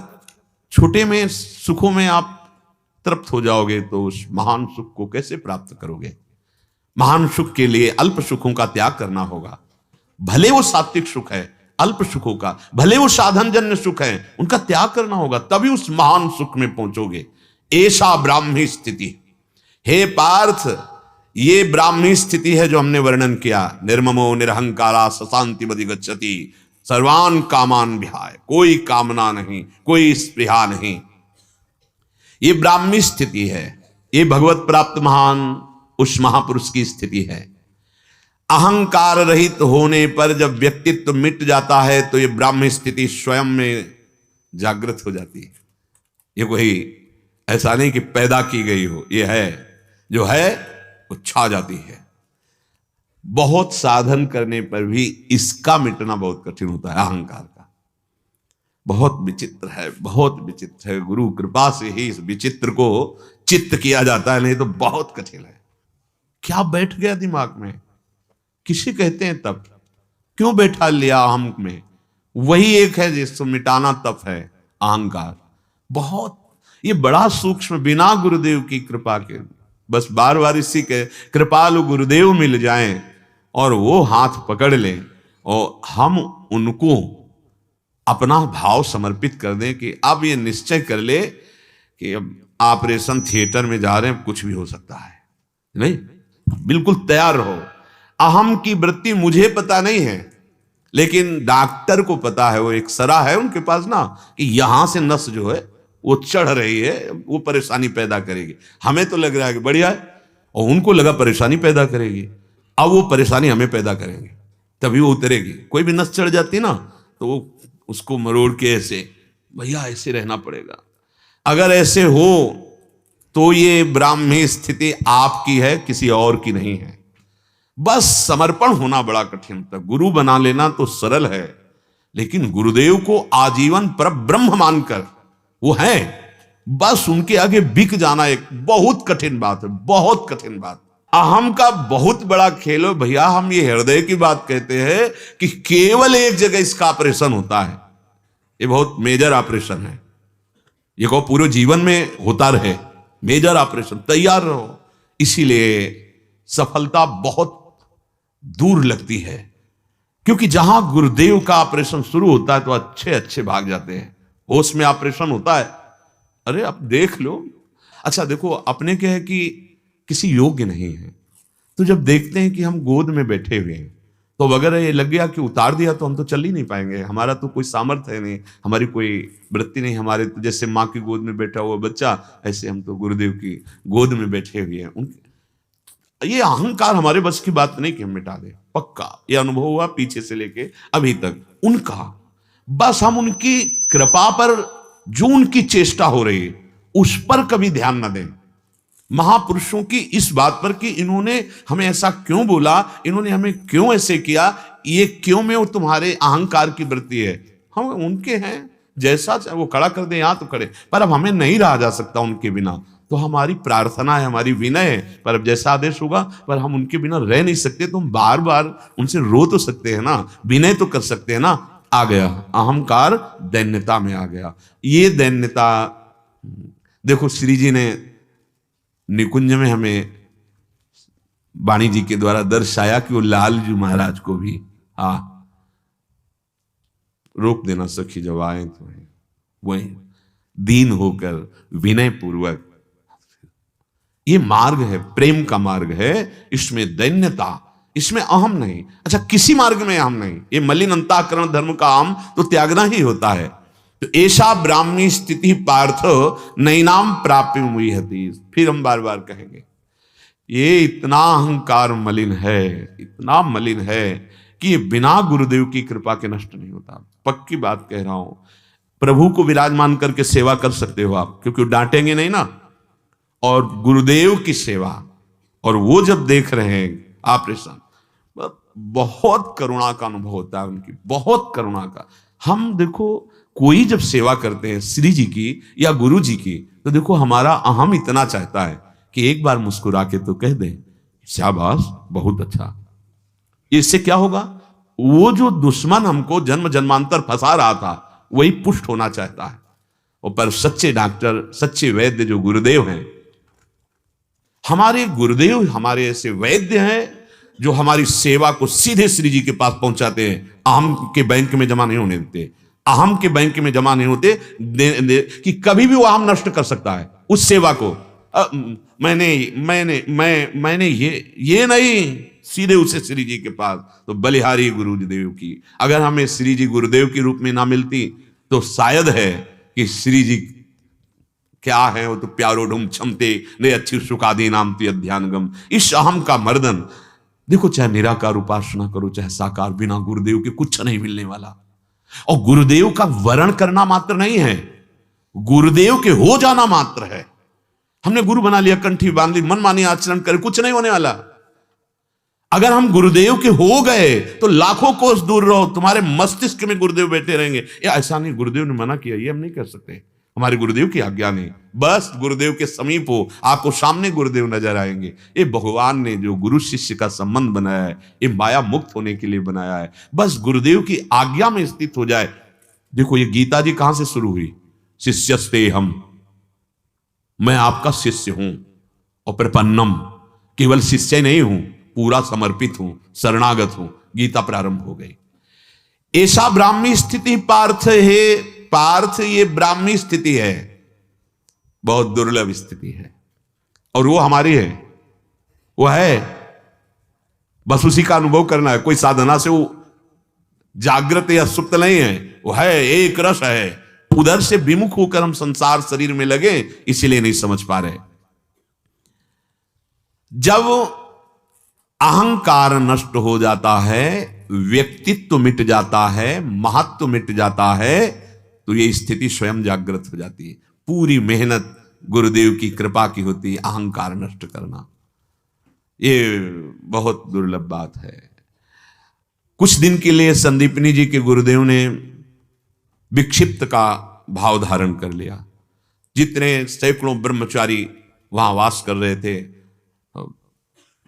छोटे में सुखों में आप तृप्त हो जाओगे तो उस महान सुख को कैसे प्राप्त करोगे? महान सुख के लिए अल्प सुखों का त्याग करना होगा। भले वो सात्विक सुख है, अल्प सुखों का, भले वो साधनजन्य सुख है, उनका त्याग करना होगा, तभी उस महान सुख में पहुंचोगे। ऐसा ब्राह्मी स्थिति। हे पार्थ, ये ब्राह्मी स्थिति है जो हमने वर्णन किया। निर्ममो निरहंकारा सशांति बदि गच्छति सर्वान कामान विहाय। कोई कामना नहीं, कोई स्पृहा नहीं। ये ब्राह्मी स्थिति है। ये भगवत प्राप्त महान उस महापुरुष की स्थिति है। अहंकार रहित होने पर जब व्यक्तित्व मिट जाता है तो ये ब्राह्मी स्थिति स्वयं में जागृत हो जाती है। ये कोई ऐसा नहीं कि पैदा की गई हो, ये है जो है वो छा जाती है। बहुत साधन करने पर भी इसका मिटना बहुत कठिन होता है, अहंकार का। बहुत विचित्र है, बहुत विचित्र है। गुरु कृपा से ही इस विचित्र को चित्त किया जाता है, नहीं तो बहुत कठिन है। क्या बैठ गया दिमाग में? किसे कहते हैं तप? क्यों बैठा लिया अहम में? वही एक है जिसको मिटाना तप है, अहंकार। बहुत ये बड़ा सूक्ष्म, बिना गुरुदेव की कृपा के, बस बार बार इसी के कृपालु गुरुदेव मिल जाएं और वो हाथ पकड़ लें और हम उनको अपना भाव समर्पित कर दें कि अब ये निश्चय कर ले कि अब ऑपरेशन थिएटर में जा रहे हैं, कुछ भी हो सकता है, नहीं, बिल्कुल तैयार रहो। अहम की वृत्ति मुझे पता नहीं है, लेकिन डॉक्टर को पता है। वो एक सरा है उनके पास ना, कि यहां से नस जो है वो चढ़ रही है, वो परेशानी पैदा करेगी। हमें तो लग रहा है कि बढ़िया है, और उनको लगा परेशानी पैदा करेगी। अब वो परेशानी हमें पैदा करेंगे, तभी वो उतरेगी। कोई भी नस चढ़ जाती ना तो वो उसको मरोड़ के ऐसे, भैया ऐसे रहना पड़ेगा। अगर ऐसे हो तो ये ब्राह्मी स्थिति आपकी है, किसी और की नहीं है। बस समर्पण होना बड़ा कठिन होता है। गुरु बना लेना तो सरल है, लेकिन गुरुदेव को आजीवन पर ब्रह्म मानकर वो है, बस उनके आगे बिक जाना एक बहुत कठिन बात है, बहुत कठिन बात। अहम का बहुत बड़ा खेल है भैया। हम ये हृदय की बात कहते हैं कि केवल एक जगह इसका ऑपरेशन होता है, ये बहुत मेजर ऑपरेशन है। ये को पूरे जीवन में होता रहे, मेजर ऑपरेशन, तैयार रहो। इसीलिए सफलता बहुत दूर लगती है, क्योंकि जहां गुरुदेव का ऑपरेशन शुरू होता है तो अच्छे अच्छे भाग जाते हैं। होश में ऑपरेशन होता है, अरे अब देख लो। अच्छा देखो, अपने क्या है कि किसी योग्य नहीं है, तो जब देखते हैं कि हम गोद में बैठे हुए हैं, तो अगर ये लग गया कि उतार दिया तो हम तो चल ही नहीं पाएंगे, हमारा तो कोई सामर्थ्य है नहीं, हमारी कोई वृत्ति नहीं, हमारे तो जैसे माँ की गोद में बैठा हुआ बच्चा, ऐसे हम तो गुरुदेव की गोद में बैठे हुए हैं। उनके ये अहंकार हमारे बस की बात नहीं कि हम मिटा दें, पक्का ये अनुभव हुआ पीछे से लेके अभी तक उनका। बस हम उनकी कृपा पर, जो उनकी चेष्टा हो रही है उस पर कभी ध्यान न दें। महापुरुषों की इस बात पर कि इन्होंने हमें ऐसा क्यों बोला, इन्होंने हमें क्यों ऐसे किया, ये क्यों में वो तुम्हारे अहंकार की वृत्ति है। हम उनके हैं, जैसा चाहे वो खड़ा कर दे यहां तो खड़े, पर अब हमें नहीं रहा जा सकता उनके बिना। तो हमारी प्रार्थना है, हमारी विनय है, पर अब जैसा आदेश होगा, पर हम उनके बिना रह नहीं सकते। तो हम बार बार उनसे रो तो सकते हैं ना, विनय तो कर सकते हैं ना। आ गया अहंकार, दैन्यता में आ गया। ये दैन्यता देखो, श्री जी ने निकुंज में हमें वाणी जी के द्वारा दर्शाया कि वो लालजू महाराज को भी रोक देना, सखी जब आए तो वही दीन होकर विनय पूर्वक। ये मार्ग है, प्रेम का मार्ग है, इसमें दैन्यता, इसमें अहम नहीं। अच्छा, किसी मार्ग में अहम नहीं, ये मलिन अंतःकरण धर्म का अहम तो त्यागना ही होता है। तो ऐसा ब्राह्मी स्थिति पार्थ नैनाम प्राप्य मुहति। फिर हम बार बार कहेंगे, ये इतना अहंकार मलिन है, इतना मलिन है कि ये बिना गुरुदेव की कृपा के नष्ट नहीं होता। पक्की बात कह रहा हूं। प्रभु को विराजमान करके सेवा कर सकते हो आप, क्योंकि वो डांटेंगे नहीं ना। और गुरुदेव की सेवा, और वो जब देख रहे हैं ऑपरेशन, बहुत करुणा का अनुभव होता है उनकी, बहुत करुणा का। हम देखो, कोई जब सेवा करते हैं श्री जी की या गुरु जी की, तो देखो हमारा अहम इतना चाहता है कि एक बार मुस्कुरा के तो कह दें शाबाश, बहुत अच्छा। इससे क्या होगा, वो जो दुश्मन हमको जन्म जन्मांतर फंसा रहा था वही पुष्ट होना चाहता है। और पर सच्चे डॉक्टर, सच्चे वैद्य जो गुरुदेव हैं, हमारे गुरुदेव हमारे ऐसे वैद्य हैं जो हमारी सेवा को सीधे श्री जी के पास पहुंचाते हैं। अहम के बैंक में जमा नहीं होने देते, अहम के बैंक में जमा नहीं होते कि कभी भी वो अहम नष्ट कर सकता है उस सेवा को। मैंने ये नहीं, सीधे उसे श्री जी के पास। तो बलिहारी गुरुदेव की अगर हमें श्री जी गुरुदेव के रूप में ना मिलती, तो शायद है कि श्री जी क्या है, वो तो प्यारो ढूम क्षमते ने अच्छी सुखादी नाम ती अध्यानगम। इस अहम का मर्दन देखो, चाहे निराकार उपासना करो, चाहे साकार, बिना गुरुदेव के कुछ नहीं मिलने वाला। और गुरुदेव का वर्ण करना मात्र नहीं है, गुरुदेव के हो जाना मात्र है। हमने गुरु बना लिया, कंठी बांध ली, मनमानी आचरण करे, कुछ नहीं होने वाला। अगर हम गुरुदेव के हो गए तो लाखों कोस दूर रहो, तुम्हारे मस्तिष्क में गुरुदेव बैठे रहेंगे। ये ऐसा नहीं, गुरुदेव ने मना किया, ये हम नहीं कर सकते, हमारे गुरुदेव की आज्ञा नहीं। बस गुरुदेव के समीप हो, आपको सामने गुरुदेव नजर आएंगे। ये भगवान ने जो गुरु शिष्य का संबंध बनाया है, ये माया मुक्त होने के लिए बनाया है। बस गुरुदेव की आज्ञा में स्थित हो जाए। देखो, ये गीता जी कहां से शुरू हुई, शिष्यस्ते हम, मैं आपका शिष्य हूं। और प्रपन्नम, केवल शिष्य नहीं हूं, पूरा समर्पित हूं, शरणागत हूं। गीता प्रारंभ हो गई। ऐसा ब्राह्मी स्थिति पार्थ है, पार्थ ये ब्राह्मी स्थिति है, बहुत दुर्लभ स्थिति है, और वो हमारी है, वो है, बस उसी का अनुभव करना है। कोई साधना से वो जागृत या सुप्त नहीं है, वो है, एक रस है। उधर से विमुख होकर हम संसार शरीर में लगे, इसीलिए नहीं समझ पा रहे। जब अहंकार नष्ट हो जाता है, व्यक्तित्व मिट जाता है, महत्व मिट जाता है, तो ये स्थिति स्वयं जागृत हो जाती है। पूरी मेहनत गुरुदेव की कृपा की होती है अहंकार नष्ट करना। ये बहुत दुर्लभ बात है। कुछ दिन के लिए संदीपनी जी के गुरुदेव ने विक्षिप्त का भाव धारण कर लिया। जितने सैकड़ों ब्रह्मचारी वहां वास कर रहे थे,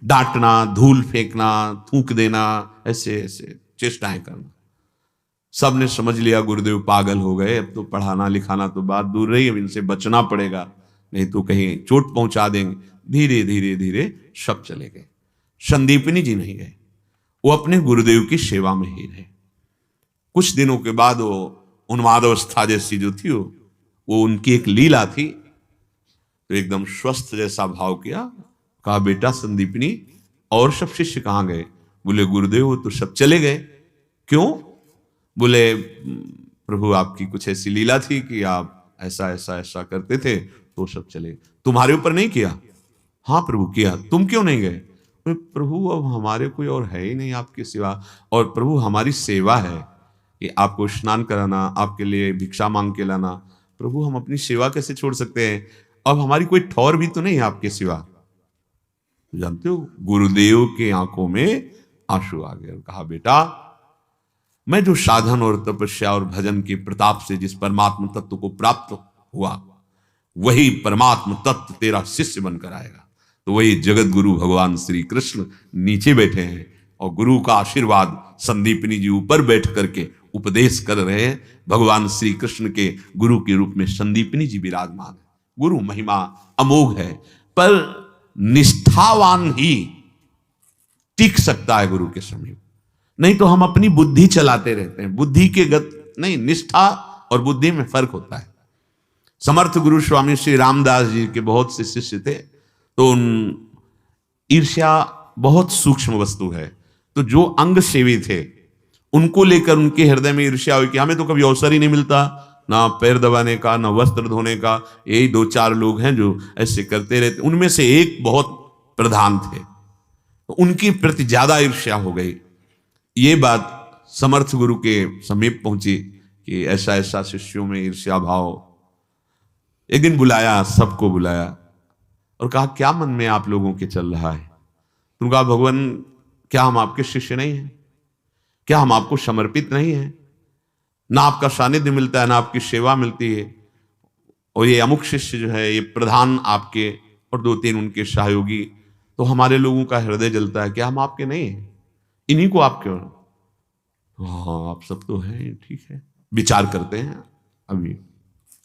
डांटना, धूल फेंकना, थूक देना, ऐसे ऐसे चेष्टाएं करना। सबने समझ लिया गुरुदेव पागल हो गए, अब तो पढ़ाना लिखाना तो बात दूर रही, अब इनसे बचना पड़ेगा, नहीं तो कहीं चोट पहुंचा देंगे। धीरे धीरे धीरे सब चले गए, संदीपनी जी नहीं गए, वो अपने गुरुदेव की सेवा में ही रहे। कुछ दिनों के बाद वो उन्माद अवस्था जैसी जो थी वो उनकी एक लीला थी, तो एकदम स्वस्थ जैसा भाव किया, कहा बेटा संदीपनी और सब शिष्य कहाँ गए? बोले गुरुदेव वो तो सब चले गए। क्यों? बोले प्रभु आपकी कुछ ऐसी लीला थी कि आप ऐसा ऐसा ऐसा करते थे तो सब चले। तुम्हारे ऊपर नहीं किया? हाँ प्रभु किया। तुम क्यों नहीं गए? प्रभु अब हमारे कोई और है ही नहीं आपके सिवा, और प्रभु हमारी सेवा है कि आपको स्नान कराना, आपके लिए भिक्षा मांग के लाना, प्रभु हम अपनी सेवा कैसे छोड़ सकते हैं? अब हमारी कोई ठौर भी तो नहीं है आपके सिवा। जानते हो गुरुदेव के आंखों में आंसू आ गए और कहा बेटा मैं जो साधन और तपस्या और भजन के प्रताप से जिस परमात्म तत्व को प्राप्त हुआ वही परमात्म तत्व तेरा शिष्य बनकर आएगा। तो वही जगत गुरु भगवान श्री कृष्ण नीचे बैठे हैं और गुरु का आशीर्वाद संदीपनी जी ऊपर बैठ करके उपदेश कर रहे हैं। भगवान श्री कृष्ण के गुरु के रूप में संदीपनी जी विराजमान है। गुरु महिमा अमोघ है, पर निष्ठावान ही टिक सकता है गुरु के समीप, नहीं तो हम अपनी बुद्धि चलाते रहते हैं। बुद्धि के गत नहीं, निष्ठा और बुद्धि में फर्क होता है। समर्थ गुरु स्वामी श्री रामदास जी के बहुत से शिष्य थे, तो ईर्ष्या बहुत सूक्ष्म वस्तु है, तो जो अंग सेवी थे उनको लेकर उनके हृदय में ईर्ष्या हुई कि हमें तो कभी अवसर ही नहीं मिलता, ना पैर दबाने का, ना वस्त्र धोने का, यही 2-4 लोग हैं जो ऐसे करते रहते। उनमें से एक बहुत प्रधान थे, तो उनकी प्रति ज्यादा ईर्ष्या हो गई। ये बात समर्थ गुरु के समीप पहुंची कि ऐसा ऐसा शिष्यों में ईर्ष्या भाव। एक दिन बुलाया, सबको बुलाया और कहा क्या मन में आप लोगों के चल रहा है? तुम कहा भगवान क्या हम आपके शिष्य नहीं हैं? क्या हम आपको समर्पित नहीं हैं? ना आपका सानिध्य मिलता है, ना आपकी सेवा मिलती है, और ये अमुक शिष्य जो है ये प्रधान आपके और 2-3 उनके सहयोगी, तो हमारे लोगों का हृदय जलता है। क्या हम आपके नहीं हैं? इन्हीं को आप क्यों? हाँ आप सब तो हैं, ठीक है, विचार करते हैं।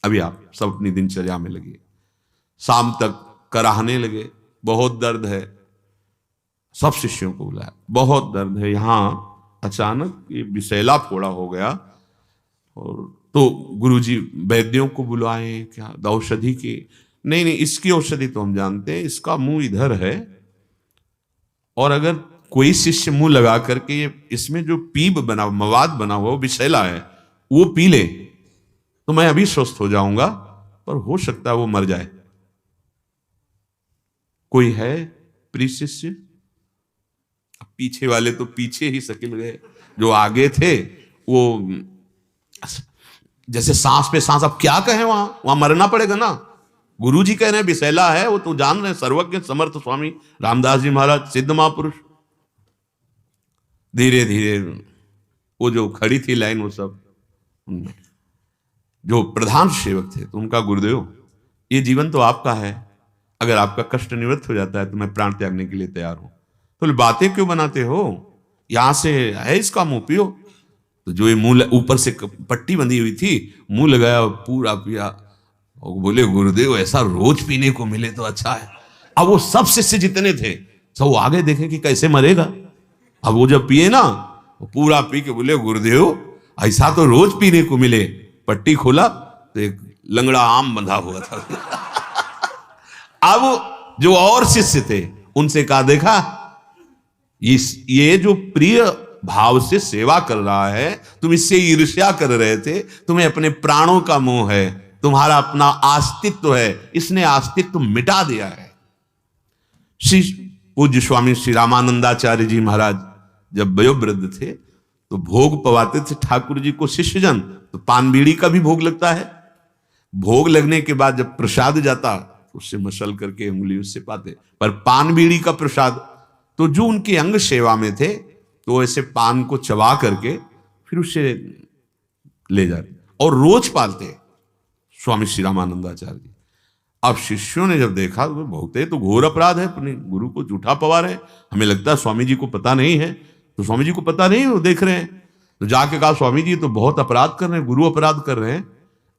अभी आप सब अपनी दिनचर्या में लगे। शाम तक कराहने लगे, बहुत दर्द है। सब शिष्यों को बुलाया, बहुत दर्द है। यहां अचानक ये विषैला फोड़ा हो गया, और तो गुरुजी वैद्यों को बुलाए, क्या औषधि की? नहीं इसकी औषधि तो हम जानते हैं, इसका मुंह इधर है, और अगर कोई शिष्य मुंह लगा करके इसमें जो पीप बना मवाद बना हुआ विषैला है वो पी ले तो मैं अभी स्वस्थ हो जाऊंगा, पर हो सकता है वो मर जाए। कोई है प्रिय शिष्य? पीछे वाले तो पीछे ही सकिल गए, जो आगे थे वो जैसे सांस पे सांस। अब क्या कहें, वहां मरना पड़ेगा ना। गुरुजी कह रहे हैं विषैला है, वो तो जान रहे हैं, सर्वज्ञ समर्थ स्वामी रामदास जी महाराज सिद्ध महापुरुष। धीरे धीरे वो जो खड़ी थी लाइन, वो सब उनमें जो प्रधान सेवक थे, तो उनका गुरुदेव ये जीवन तो आपका है, अगर आपका कष्ट निवृत्त हो जाता है तो मैं प्राण त्यागने के लिए तैयार हूं। तो बातें क्यों बनाते हो, यहां से है इसका मुंह पियो। तो जो ये मुंह ऊपर से पट्टी बंधी हुई थी, मुंह लगाया, पूरा पिया, और बोले गुरुदेव ऐसा रोज पीने को मिले तो अच्छा है। अब वो सब शिष्य जितने थे सब वो आगे देखे कि कैसे मरेगा। अब वो जब पिए ना, वो पूरा पी के बोले गुरुदेव ऐसा तो रोज पीने को मिले। पट्टी खोला तो एक लंगड़ा आम बंधा हुआ था। अब जो और शिष्य थे उनसे कहा, देखा ये जो प्रिय भाव से सेवा कर रहा है, तुम इससे ईर्ष्या कर रहे थे, तुम्हें अपने प्राणों का मोह है, तुम्हारा अपना अस्तित्व है, इसने अस्तित्व मिटा दिया है। श्री पूज्य स्वामी श्री रामानंदाचार्य जी महाराज जब वयोवृद्ध थे तो भोग पवाते थे ठाकुर जी को शिष्यजन, तो पान बीड़ी का भी भोग लगता है। भोग लगने के बाद जब प्रसाद जाता तो उससे मसल करके उंगली उससे पाते, पर पान बीड़ी का प्रसाद तो जो उनके अंग सेवा में थे तो ऐसे पान को चबा करके फिर उससे ले जाते और रोज पालते स्वामी श्री रामानंदाचार्य जी। अब शिष्यों ने जब देखा तो बहुत है, तो घोर अपराध है, अपने गुरु को झूठा पवा रहे। हमें लगता है स्वामी जी को पता नहीं है, तो स्वामी जी को पता नहीं, वो देख रहे हैं। तो जाके कहा स्वामी जी तो बहुत अपराध कर रहे हैं, गुरु अपराध कर रहे हैं,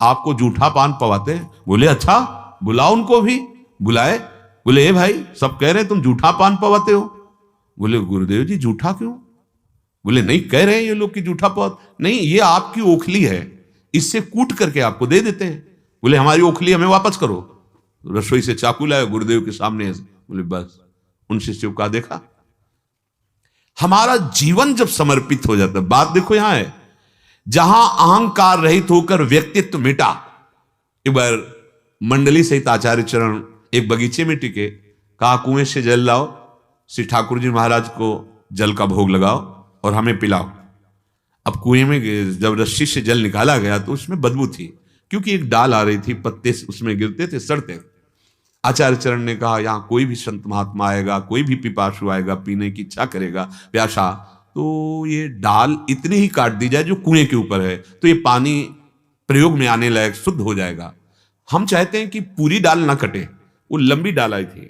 आपको जूठा पान पवाते हैं। बोले अच्छा बुलाओ उनको भी। बुलाए, बोले ए भाई सब कह रहे हैं तुम जूठा पान पवाते हो। बोले गुरुदेव जी जूठा क्यों? बोले नहीं कह रहे हैं ये लोग कि जूठा पवाते नहीं, ये आपकी ओखली है, इससे कूट करके आपको दे देते हैं। बोले हमारी ओखली हमें वापस करो। रसोई से चाकू लाए गुरुदेव के सामने। बोले बस उन शिष्यों का देखा। हमारा जीवन जब समर्पित हो जाता है, बात देखो यहां है, जहां अहंकार रहित होकर व्यक्तित्व मिटा। एक बार मंडली सहित आचार्य चरण एक बगीचे में टिके, कहा कुएं से जल लाओ, श्री ठाकुर जी महाराज को जल का भोग लगाओ और हमें पिलाओ। अब कुएं में जब रस्सी से जल निकाला गया तो उसमें बदबू थी, क्योंकि एक डाल आ रही थी, पत्ते उसमें गिरते थे, सड़ते थे। आचार्य चरण ने कहा यहां कोई भी संत महात्मा आएगा, कोई भी पिपासु आएगा, पीने की इच्छा करेगा प्यासा, तो ये डाल इतनी ही काट दी जाए जो कुएं के ऊपर है, तो ये पानी प्रयोग में आने लायक शुद्ध हो जाएगा। हम चाहते हैं कि पूरी डाल ना कटे, वो लंबी डाल आई थी,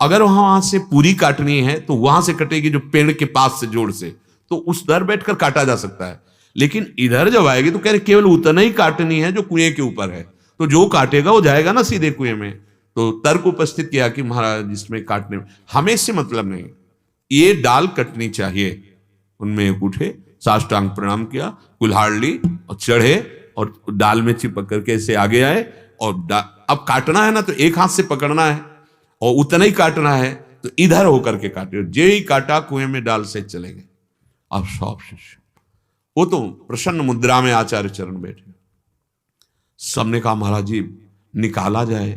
अगर वहां से पूरी काटनी है तो वहां से कटेगी जो पेड़ के पास से जोड़ से, तो उस दर बैठकर काटा जा सकता है। लेकिन इधर जब आएगी तो कह रहे केवल उतना ही काटनी है जो कुएं के ऊपर है, तो जो काटेगा वो जाएगा ना सीधे कुएं में। तो तर्क उपस्थित किया कि महाराज इसमें काटने में हमें इससे मतलब नहीं, ये डाल कटनी चाहिए। उनमें एक उठे, साष्टांग प्रणाम किया, कुल्हाड़ ली और चढ़े और डाल में चिपक करके ऐसे आगे आए। और अब काटना है ना तो एक हाथ से पकड़ना है और उतना ही काटना है, तो इधर होकर के काटे। जे ही काटा कुएं में डाल से चले गए। अब सब शिष्य वो तो प्रसन्न मुद्रा में आचार्य चरण बैठे। सबने कहा महाराज जी निकाला जाए,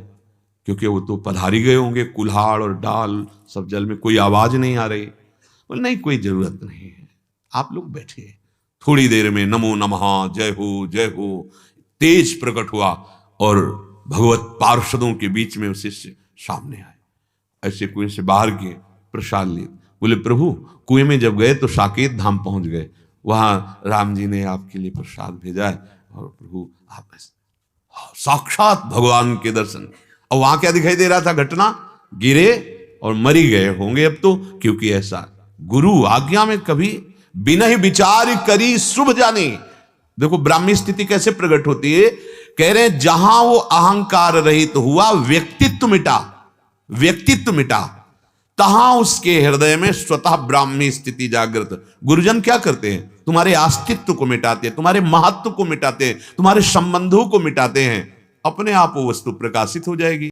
क्योंकि वो तो पधारी गए होंगे, कुल्हाड़ और डाल सब जल में, कोई आवाज नहीं आ रही। बोले नहीं कोई जरूरत नहीं है, आप लोग बैठिए। थोड़ी देर में नमो नमः जय हो तेज प्रकट हुआ और भगवत पार्षदों के बीच में शिष्य सामने आए। ऐसे कुएं से बाहर किए, प्रसाद लिए। बोले प्रभु कुएं में जब गए तो साकेत धाम पहुंच गए, वहां राम जी ने आपके लिए प्रसाद भेजा है, और प्रभु आप साक्षात भगवान के दर्शन। और वहां क्या दिखाई दे रहा था घटना, गिरे और मरी गए होंगे अब तो, क्योंकि ऐसा गुरु आज्ञा में कभी बिना ही विचार करी शुभ जानी। देखो ब्राह्मी स्थिति कैसे प्रकट होती है, कह रहे हैं जहां वो अहंकार रहित हुआ, व्यक्तित्व मिटा, तहां उसके हृदय में स्वतः ब्राह्मी स्थिति जागृत। गुरुजन क्या करते हैं, तुम्हारे अस्तित्व को मिटाते हैं, तुम्हारे महत्व को मिटाते हैं, तुम्हारे संबंधों को मिटाते हैं, अपने आप वो वस्तु प्रकाशित हो जाएगी।